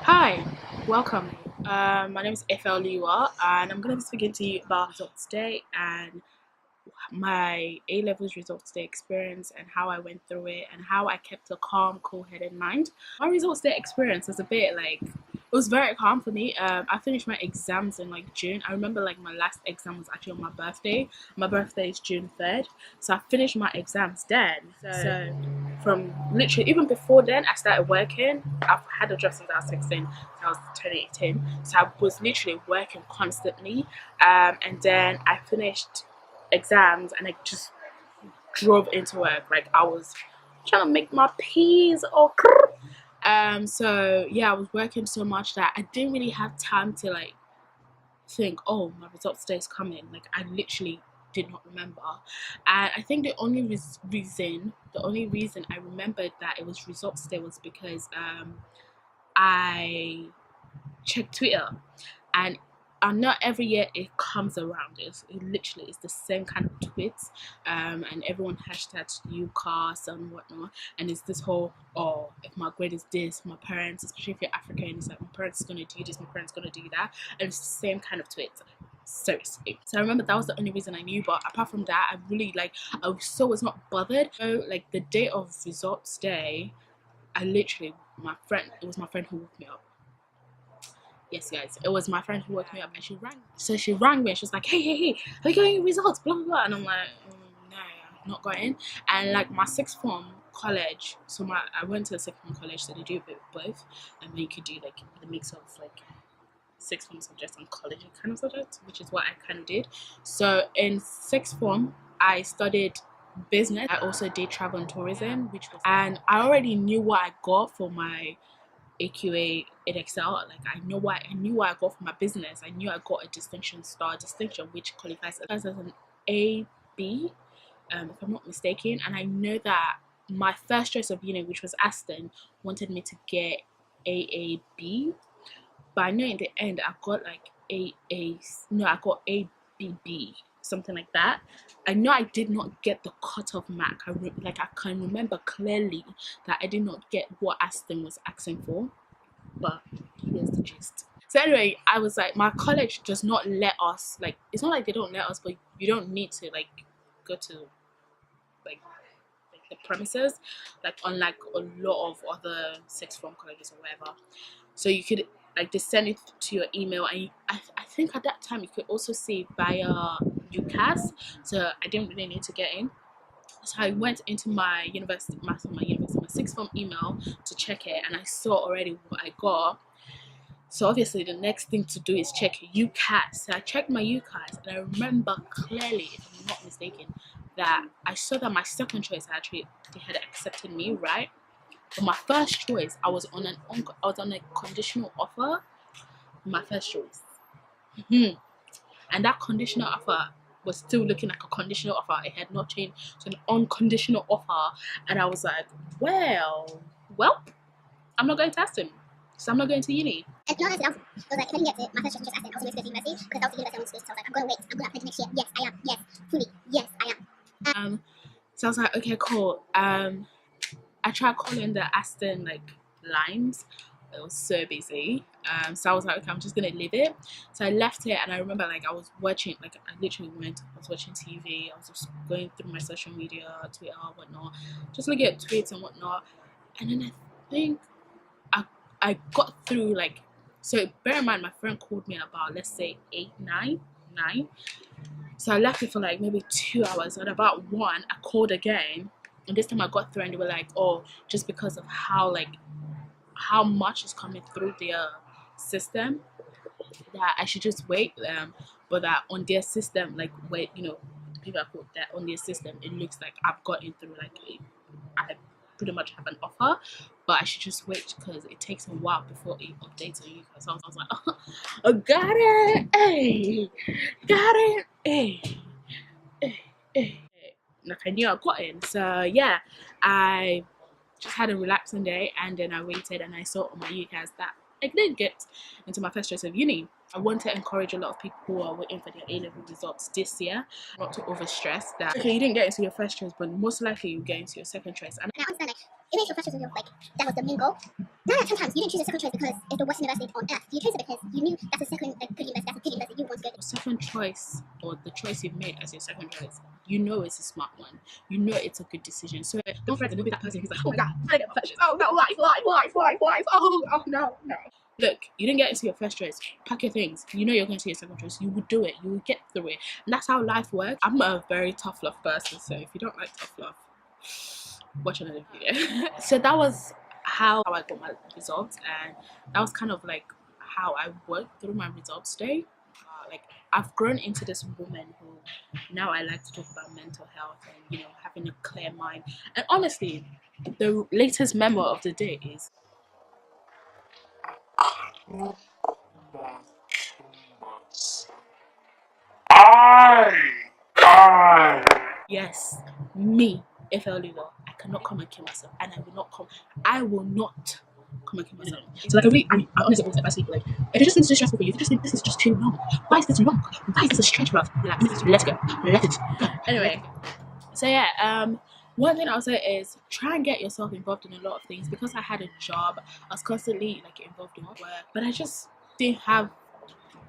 Hi, welcome. My name is Ifeoluwa, and I'm going to be speaking to you about results day and my A levels results day experience and how I went through it and how I kept a calm, cool-headed mind. My results day experience was a bit like it was very calm for me. I finished my exams in like June. I remember like my last exam was actually on my birthday. My birthday is June 3rd, so I finished my exams then. So from literally even before then, I started working. I've had a job since I was 16, so I was turning 18. So I was literally working constantly, and then I finished exams and I just drove into work like I was trying to make my peas or so yeah, I was working so much that I didn't really have time to like think, oh, my results day is coming. Like I literally did not remember. And I think the only reason I remembered that it was results day was because I checked Twitter, and not every year it comes around. It literally is the same kind of tweets, and everyone hashtags UCAS and whatnot. And it's this whole, oh, if my grade is this, my parents, especially if you're African, it's like my parents is gonna do this, my parents gonna do that, and it's the same kind of tweets. Seriously. So I remember that was the only reason I knew, but apart from that, I really was not bothered. So like the day of results day, it was my friend who woke me up. Yes, guys, it was my friend who woke me up, and she rang. So she rang me and she was like, hey, are you getting your results? Blah, blah, blah. And I'm like, no, I'm not going. And like my sixth form college, I went to a sixth form college, so they do a bit of both. And then you could do like the mix of like sixth form subjects and college kind of subjects, which is what I kind of did. So in sixth form, I studied business. I also did travel and tourism, and I already knew what I got for my AQA in Excel. Like I knew what I got for my business. I knew I got a distinction, which qualifies as an AB, if I'm not mistaken. And I know that my first choice of uni, which was Aston, wanted me to get AAB, but I know in the end I got like I got ABB, something like that. I know I did not get the cutoff mark. I can remember clearly that I did not get what Aston was asking for, but here's the gist. So anyway, I was like, my college does not let us, like, it's not like they don't let us, but you don't need to like go to like the premises, like unlike a lot of other sixth form colleges or whatever. So you could like just send it to your email, and I think at that time you could also see via UCAS. So I didn't really need to get in. So I went into my sixth form email to check it, and I saw already what I got. So obviously the next thing to do is check UCAS. So I checked my UCAS, and I remember clearly, if I'm not mistaken, that I saw that my second choice actually they had accepted me, right? But my first choice, I was on a conditional offer. My first choice, and that conditional offer was still looking like a conditional offer. It had not changed to an unconditional offer, and I was like, well, I'm not going to Aston, so I'm not going to uni. And to be honest, I was like, if I didn't get it, my first choice was just Aston. I was going to go to university because that was the university I wanted to go to. So I was like, I'm going to wait. I'm going to apply next year. Yes, I am. Yes, fully. Yes, I am. So I was like, okay, cool. I tried calling the Aston like lines. It was so busy. So I was like, okay, I'm just gonna leave it. So I left it, and I remember like I was watching, like I was watching TV. I was just going through my social media, Twitter, whatnot, just looking at tweets and whatnot. And then I think I got through like. So bear in mind, my friend called me about, let's say 9. So I left it for like maybe 2 hours, and about 1 I called again, and this time I got through, and they were like, oh, just because of how much is coming through their system, that I should just wait, but that on their system, like wait, the people I called, that on their system it looks like I've gotten through, like I pretty much have an offer, but I should just wait because it takes a while before it updates on you. So I was like, oh, I got it, hey, got it, hey. Like I knew I got in. So yeah, I just had a relaxing day, and then I waited, and I saw on my UCAS that I did get into my first choice of uni. I want to encourage a lot of people who are waiting for their A-level results this year not to overstress that. Okay, you didn't get into your first choice, but most likely you get into your second choice. And I understand, like, it makes you frustrated with like that was the main goal. 9 out of 10 times you didn't choose a second choice because it's the worst university on earth. You chose it because you knew that's a second like good university, that's a good university you want to go to. Second choice, or the choice you've made as your second choice, you know it's a smart one. You know it's a good decision. So don't fret and be that person who's like, oh my god, I get my first choice. Oh no, life. Oh no. Look, you didn't get into your first choice. Pack your things. You know you're going to your second choice. You will do it. You will get through it. And that's how life works. I'm a very tough love person, so if you don't like tough love, watch another video. So that was how I got my results, and that was kind of like how I worked through my results day. Like I've grown into this woman who now I like to talk about mental health and having a clear mind. And honestly, the latest memo of the day is yes, me, Ifeoluwa, I cannot come and kill myself, and I will not come and kill myself. So like I honestly always advise people, like, if it just seems too stressful for you, if you just think this is just too long, why is this long? Why is this a stretch, bruv? Like, let it go. Anyway, so yeah, one thing I'll say is try and get yourself involved in a lot of things. Because I had a job, I was constantly like involved in work, but I just didn't have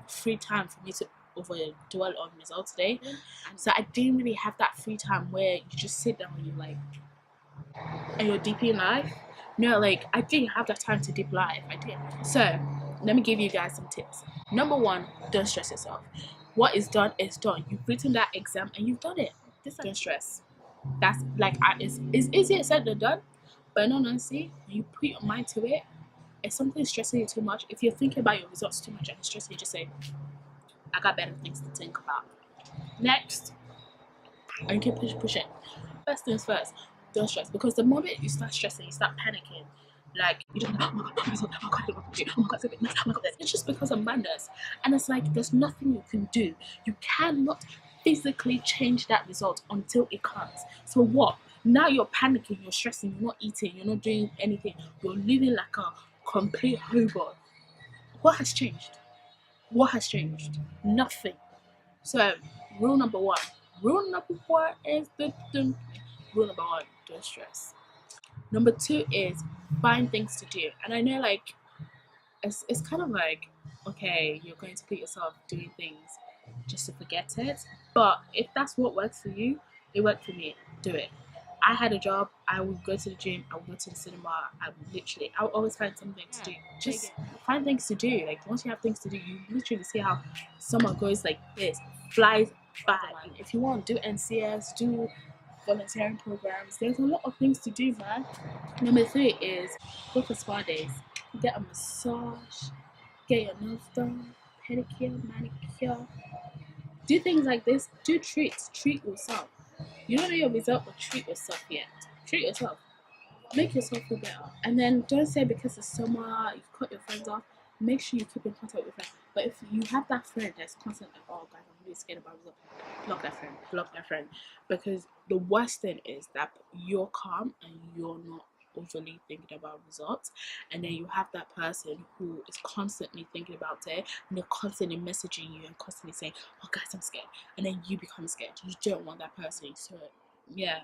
free time for me to over dwell on results today. So I didn't really have that free time where you just sit down and you're deep in life. No, like I didn't have that time to deep life. I did. So let me give you guys some tips. Number one, don't stress yourself. What is done is done. You've written that exam and you've done it. Don't stress. That's like it's easier said than done. But in all honesty, you put your mind to it. If something's stressing you too much, if you're thinking about your results too much and it's stressing you, just say, I got better things to think about. Next, and keep pushing. First things first, don't stress, because the moment you start stressing, you start panicking. Like you just oh my god, it's just because of madness. And it's like there's nothing you can do. You cannot physically change that result until it comes. So what? Now you're panicking, you're stressing, you're not eating, you're not doing anything, you're living like a complete hobo. What has changed? What has changed? Nothing. So rule number one. Rule number one is rule number one, don't stress. Number two is find things to do. And I know like it's kind of like, okay, you're going to put yourself doing things just to forget it. But if that's what works for you, it worked for me, do it. I had a job, I would go to the gym, I would go to the cinema, I would always find something to do. Just find things to do. Like once you have things to do, you literally see how summer goes like this, flies by. If you want, do NCS, do volunteering programs. There's a lot of things to do, man. Number three is go for spa days. Get a massage, get your nails done, pedicure, manicure. Do things like this. Do treats. Treat yourself. You don't know your result, but treat yourself yet. Treat yourself. Make yourself feel better. And then don't say because it's summer, you've cut your friends off. Make sure you keep in contact with them. But if you have that friend that's constantly, oh guys, I'm really scared about results, block that friend. Because the worst thing is that you're calm and you're not overly thinking about results, and then you have that person who is constantly thinking about it, and they're constantly messaging you and constantly saying, oh guys, I'm scared, and then you become scared. You don't want that person. So yeah,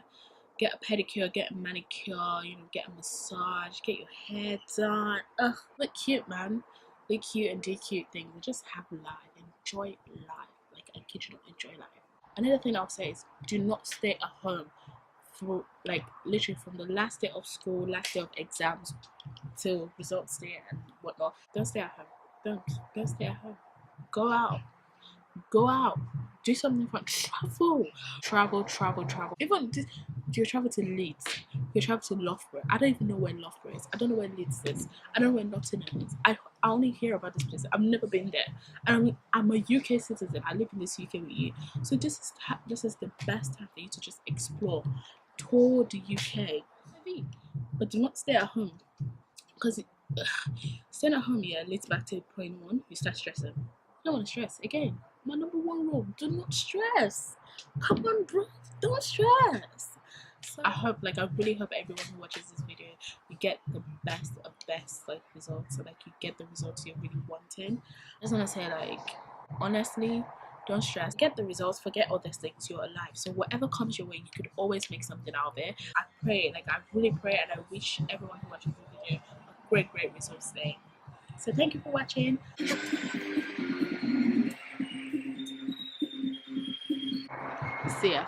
get a pedicure, get a manicure, get a massage, get your hair done. Ugh, look cute, man. Look cute and do cute things. And just have life. Enjoy life. Like, I kid you not, enjoy life. Another thing I'll say is do not stay at home for, like, literally from the last day of school, last day of exams, till results day and whatnot. Don't stay at home. Don't stay at home. Go out. Do something fun. Travel. Even you travel to Leeds, you travel to Loughborough. I don't even know where Loughborough is. I don't know where Leeds is. I don't know where Nottingham is. I only hear about this place. I've never been there. And I'm a UK citizen. I live in this UK with you. So this is the best time for you to just explore, tour the UK, but do not stay at home, because staying at home leads back to point one. You start stressing. You don't want to stress again. My number one rule: do not stress. Come on, bro, don't stress. So I really hope everyone who watches this video, you get the best of best results, so you get the results you're really wanting. I just want to say, honestly, don't stress. Get the results. Forget all these things. You're alive. So whatever comes your way, you could always make something out of it. I pray, like I really pray, and I wish everyone who watches the video a great resource today. So thank you for watching. See ya.